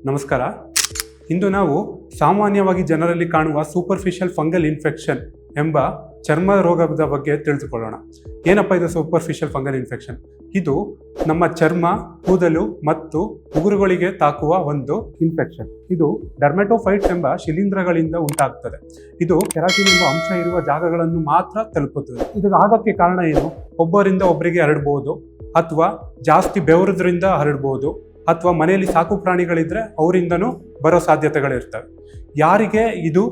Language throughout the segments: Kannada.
ನಮಸ್ಕಾರ. ಇಂದು ನಾವು ಸಾಮಾನ್ಯವಾಗಿ ಜನರಲ್ಲಿ ಕಾಣುವ ಸೂಪರ್ಫಿಷಿಯಲ್ ಫಂಗಲ್ ಇನ್ಫೆಕ್ಷನ್ ಎಂಬ ಚರ್ಮ ರೋಗದ ಬಗ್ಗೆ ತಿಳಿದುಕೊಳ್ಳೋಣ. ಏನಪ್ಪ ಇದು ಸೂಪರ್ಫಿಷಿಯಲ್ ಫಂಗಲ್ ಇನ್ಫೆಕ್ಷನ್? ಇದು ನಮ್ಮ ಚರ್ಮ, ಕೂದಲು ಮತ್ತು ಉಗುರುಗಳಿಗೆ ತಾಕುವ ಒಂದು ಇನ್ಫೆಕ್ಷನ್. ಇದು ಡರ್ಮೆಟೋಫೈಟ್ಸ್ ಎಂಬ ಶಿಲೀಂಧ್ರಗಳಿಂದ ಉಂಟಾಗ್ತದೆ. ಇದು ಕೆರಾಟಿನ್ ಎಂಬ ಅಂಶ ಇರುವ ಜಾಗಗಳನ್ನು ಮಾತ್ರ ತಲುಪುತ್ತದೆ. ಇದು ಆಗಕ್ಕೆ ಕಾರಣ ಏನು? ಒಬ್ಬರಿಂದ ಒಬ್ಬರಿಗೆ ಹರಡಬಹುದು, ಅಥವಾ ಜಾಸ್ತಿ ಬೆವರೋದ್ರಿಂದ ಹರಡಬಹುದು, ಅಥವಾ ಮನೆಯಲ್ಲಿ ಸಾಕು ಪ್ರಾಣಿಗಳಿದ್ರೆ ಅವರಿಂದನೂ ಬರೋ ಸಾಧ್ಯತೆಗಳಿರ್ತವೆ. ಯಾರಿಗೆ ಇದು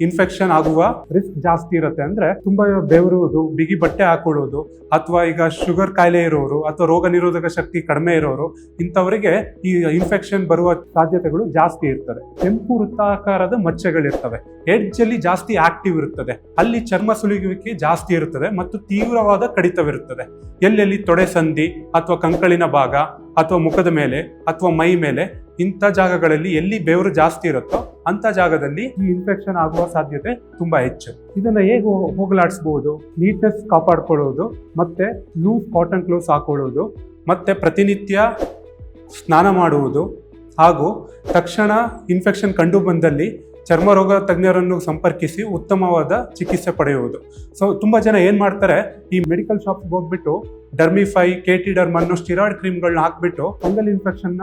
ಇನ್ಫೆಕ್ಷನ್ ಆಗುವ ರಿಸ್ಕ್ ಜಾಸ್ತಿ ಇರುತ್ತೆ ಅಂದ್ರೆ ತುಂಬಾ ಬೆವರುವುದು, ಬಿಗಿ ಬಟ್ಟೆ ಹಾಕೊಳ್ಳೋದು, ಅಥವಾ ಈಗ ಶುಗರ್ ಕಾಯಿಲೆ ಇರೋರು ಅಥವಾ ರೋಗ ನಿರೋಧಕ ಶಕ್ತಿ ಕಡಿಮೆ ಇರೋರು, ಇಂಥವರಿಗೆ ಈ ಇನ್ಫೆಕ್ಷನ್ ಬರುವ ಸಾಧ್ಯತೆಗಳು ಜಾಸ್ತಿ ಇರ್ತದೆ. ಕೆಂಪು ವೃತ್ತಾಕಾರದ ಮಚ್ಚೆಗಳಿರ್ತವೆ, ಎಡ್ಜ್ ಅಲ್ಲಿ ಜಾಸ್ತಿ ಆಕ್ಟಿವ್ ಇರುತ್ತದೆ, ಅಲ್ಲಿ ಚರ್ಮ ಸುಲಿಯುವಿಕೆ ಜಾಸ್ತಿ ಇರುತ್ತದೆ ಮತ್ತು ತೀವ್ರವಾದ ಕಡಿತವಿರುತ್ತದೆ. ಎಲ್ಲೆಲ್ಲಿ ತೊಡೆ ಸಂಧಿ ಅಥವಾ ಕಂಕಳಿನ ಭಾಗ ಅಥವಾ ಮುಖದ ಮೇಲೆ ಅಥವಾ ಮೈ ಮೇಲೆ, ಇಂಥ ಜಾಗಗಳಲ್ಲಿ ಎಲ್ಲಿ ಬೆವರು ಜಾಸ್ತಿ ಇರುತ್ತೋ ಅಂತ ಜಾಗದಲ್ಲಿ ಈ ಇನ್ಫೆಕ್ಷನ್ ಆಗುವ ಸಾಧ್ಯತೆ ತುಂಬಾ ಹೆಚ್ಚು. ಇದನ್ನ ಹೇಗೆ ಹೋಗಲಾಡಿಸಬಹುದು? ನೀಟ್ನೆಸ್ ಕಾಪಾಡ್ಕೊಳ್ಳೋದು, ಮತ್ತೆ ಲೂಸ್ ಕಾಟನ್ ಕ್ಲೋತ್ಸ್ ಹಾಕೊಳ್ಳೋದು, ಮತ್ತೆ ಪ್ರತಿನಿತ್ಯ ಸ್ನಾನ ಮಾಡುವುದು, ಹಾಗೂ ತಕ್ಷಣ ಇನ್ಫೆಕ್ಷನ್ ಕಂಡು ಬಂದಲ್ಲಿ ಚರ್ಮರೋಗ ತಜ್ಞರನ್ನು ಸಂಪರ್ಕಿಸಿ ಉತ್ತಮವಾದ ಚಿಕಿತ್ಸೆ ಪಡೆಯುವುದು. ಸೊ ತುಂಬಾ ಜನ ಏನ್ ಮಾಡ್ತಾರೆ, ಈ ಮೆಡಿಕಲ್ ಶಾಪ್ಗೆ ಹೋಗ್ಬಿಟ್ಟು ಡರ್ಮಿಫೈ, ಕೆಟಿಡರ್ಮ್ ಅನ್ನೋ ಸ್ಟಿರಾಯ್ಡ್ ಕ್ರೀಮ್ಗಳನ್ನ ಹಾಕ್ಬಿಟ್ಟು ಫಂಗಲ್ ಇನ್ಫೆಕ್ಷನ್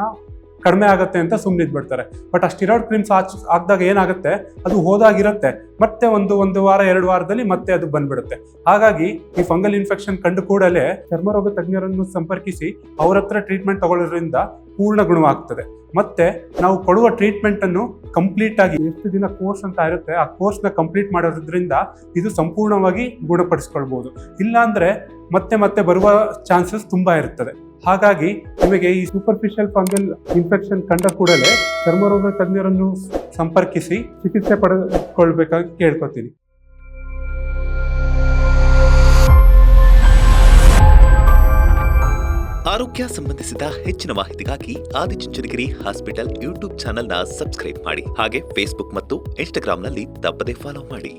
ಕಡಿಮೆ ಆಗುತ್ತೆ ಅಂತ ಸುಮ್ಮನಿದ್ ಬಿಡ್ತಾರೆ. ಬಟ್ ಆ ಸ್ಟಿರಾಯ್ಡ್ ಕ್ರೀಮ್ಸ್ ಹಾಕಿದಾಗ ಏನಾಗುತ್ತೆ, ಅದು ಹೋದಾಗಿರುತ್ತೆ, ಮತ್ತೆ ಒಂದು ವಾರ 2 ವಾರದಲ್ಲಿ ಮತ್ತೆ ಅದು ಬಂದ್ಬಿಡುತ್ತೆ. ಹಾಗಾಗಿ ಈ ಫಂಗಲ್ ಇನ್ಫೆಕ್ಷನ್ ಕಂಡು ಕೂಡಲೇ ಚರ್ಮರೋಗ ತಜ್ಞರನ್ನು ಸಂಪರ್ಕಿಸಿ ಅವ್ರ ಹತ್ರ ಟ್ರೀಟ್ಮೆಂಟ್ ತಗೊಳ್ಳೋದ್ರಿಂದ ಪೂರ್ಣ ಗುಣವಾಗ್ತದೆ. ಮತ್ತೆ ನಾವು ಕೊಡುವ ಟ್ರೀಟ್ಮೆಂಟ್ ಅನ್ನು ಕಂಪ್ಲೀಟ್ ಆಗಿ ಎಷ್ಟು ದಿನ ಕೋರ್ಸ್ ಅಂತ ಇರುತ್ತೆ, ಆ ಕೋರ್ಸ್ನ ಕಂಪ್ಲೀಟ್ ಮಾಡೋದ್ರಿಂದ ಇದು ಸಂಪೂರ್ಣವಾಗಿ ಗುಣಪಡಿಸ್ಕೊಳ್ಬಹುದು. ಇಲ್ಲಾಂದ್ರೆ ಮತ್ತೆ ಬರುವ ಚಾನ್ಸಸ್ ತುಂಬಾ ಇರ್ತದೆ. ಹಾಗಾಗಿ ನಿಮಗೆ ಈ ಸೂಪರ್ಫಿಷಿಯಲ್ ಫಂಗಲ್ ಇನ್ಫೆಕ್ಷನ್ ಕಂಡ ಕೂಡಲೇ ಚರ್ಮರೋಗ ತಜ್ಞರನ್ನು ಸಂಪರ್ಕಿಸಿ ಚಿಕಿತ್ಸೆ ಪಡೆದುಕೊಳ್ಬೇಕಾಗಿ ಕೇಳ್ಕೊತೀನಿ. ಆರೋಗ್ಯ ಸಂಬಂಧಿಸಿದ ಹೆಚ್ಚಿನ ಮಾಹಿತಿಗಾಗಿ ಆದಿಚುಂಚನಗಿರಿ ಹಾಸ್ಪಿಟಲ್ ಯೂಟ್ಯೂಬ್ ಚಾನೆಲ್ನ ಸಬ್ಸ್ಕ್ರೈಬ್ ಮಾಡಿ. ಹಾಗೆ ಫೇಸ್ಬುಕ್ ಮತ್ತು ಇನ್ಸ್ಟಾಗ್ರಾಂನಲ್ಲಿ ತಪ್ಪದೇ ಫಾಲೋ ಮಾಡಿ.